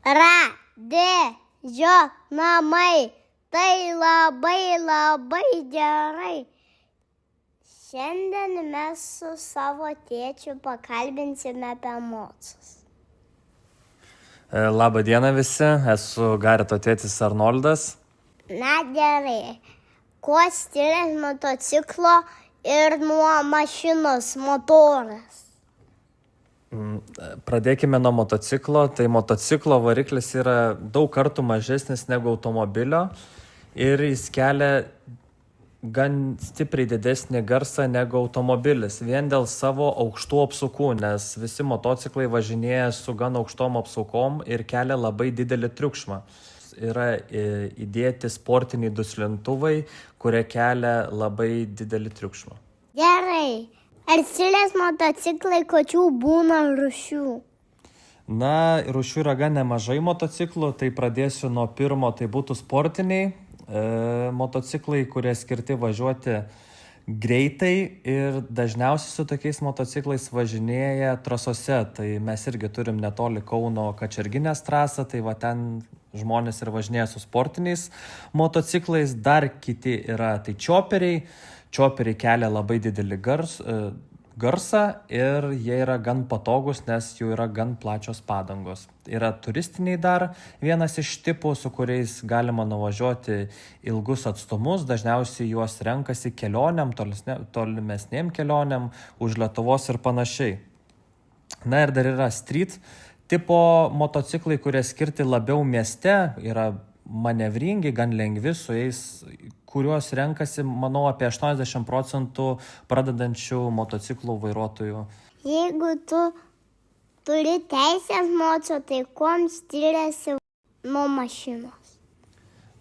Radėjo namai, tai labai gerai. Šiandien mes su savo tėčiu pakalbinsime apie mocus. Labą dieną visi, esu Garito tėtis Arnoldas. Na gerai, kuo skiriasi motociklo ir nuo mašinos motoras? Pradėkime nuo motociklo. Tai motociklo variklis yra daug kartų mažesnis negu automobilio ir jis kelia gan stipriai didesnį garsą negu automobilis, vien dėl savo aukštų apsukų, nes visi motociklai važinėja su gan aukštom apsukom ir kelia labai didelį triukšmą. Yra įdėti sportiniai duslintuvai, kurie kelia labai didelį triukšmą. Gerai. Ar skiriasi motociklai, kokių būna rūšių? Na, rūšių yra gan nemažai motociklų, tai pradėsiu nuo pirmo, tai būtų sportiniai motociklai, kurie skirti važiuoti greitai ir dažniausiai su tokiais motociklais važinėja trasose. Tai mes irgi turim netoli Kauno Kačerginės trasą, tai va ten žmonės ir važinėja su sportiniais motociklais. Dar kiti yra tai čioperiai. Čioperiai kelia labai didelį garsą ir jie yra gan patogus, nes jų yra gan plačios padangos. Yra turistiniai dar vienas iš tipų, su kuriais galima nuvažiuoti ilgus atstumus. Dažniausiai juos renkasi kelionėm, tolimesnėm kelionėm už Lietuvos ir panašiai. Na ir dar yra street tipo motociklai, kurie skirti labiau mieste, yra manevringi, gan lengvi, su jais, kuriuos renkasi, manau, apie 80% pradedančių motociklų vairuotojų. Jeigu tu turi teisės moco, tai kuom skiriasi nuo mašinos?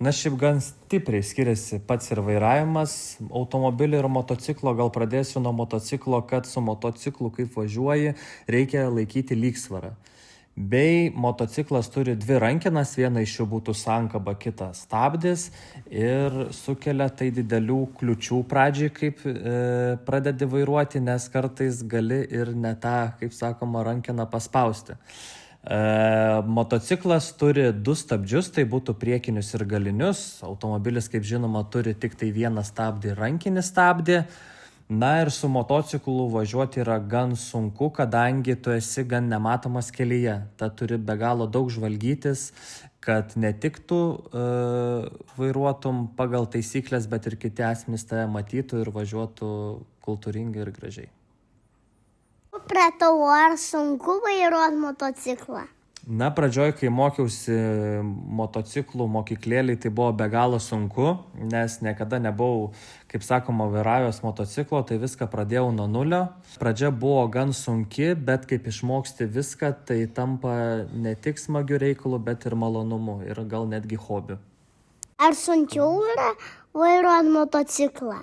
Na, šiaip gan stipriai skiriasi pats ir vairavimas automobilio ir motociklo. Gal pradėsiu nuo motociklo, kad su motociklu, kaip važiuoji, reikia laikyti lygsvarą. Bei motociklas turi dvi rankenas, viena iš jų būtų sankaba, kita stabdis ir sukelia tai didelių kliučių pradžiai, kaip pradedi vairuoti, nes kartais gali ir ne tą, kaip sakoma, rankeną paspausti. Motociklas turi du stabdžius, tai būtų priekinius ir galinius. Automobilis, kaip žinoma, turi tik tai vieną stabdį, rankinį stabdį. Na ir su motociklu važiuoti yra gan sunku, kadangi tu esi gan nematomas kelyje. Tad turi be galo daug žvalgytis, kad ne tik tu vairuotum pagal taisyklės, bet ir kiti asmenys tave matytų ir važiuotų kultūringai ir gražiai. Supratau, ar sunku vairuoti motociklą? Na, pradžioj, kai mokiausi motociklų mokyklėlėj, tai buvo be galo sunku, nes niekada nebuvau, kaip sakoma, vairavęs motociklo, tai viską pradėjau nuo nulio. Pradžia buvo gan sunki, bet kaip išmoksti viską, tai tampa ne tik smagiu reikalu, bet ir malonumu ir gal netgi hobiu. Ar sunkiau yra vairuoti motociklą?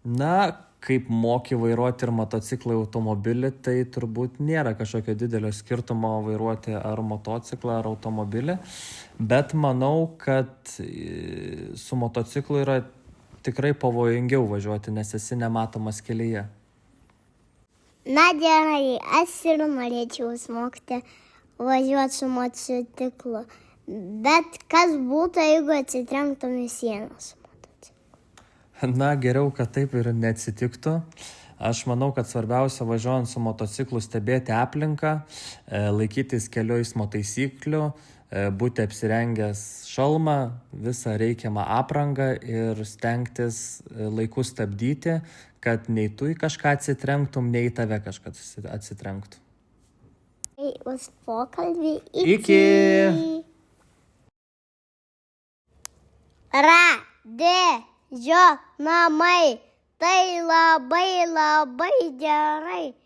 Na, kaip moki vairuoti ir motociklą, automobilį, tai turbūt nėra kažkokio didelio skirtumo vairuoti ar motociklą, ar automobilį, bet manau, kad su motociklu yra tikrai pavojingiau važiuoti, nes esi nematomas kelyje. Na gerai, aš ir norėčiau išmokti važiuoti su motociklu, bet kas būtų, jeigu atsitrenktum į sienas? Na, geriau, kad taip ir neatsitiktų. Aš manau, kad svarbiausia važiuojant su motociklu stebėti aplinką, laikytis kelių eismo taisyklių, būti apsirengęs šalmą, visą reikiamą aprangą ir stengtis laiku stabdyti, kad nei tu į kažką atsitrenktum, nei į tave kažkas atsitrenktų. Už pokalbį. Iki! Radėjo namai, tai labai gerai.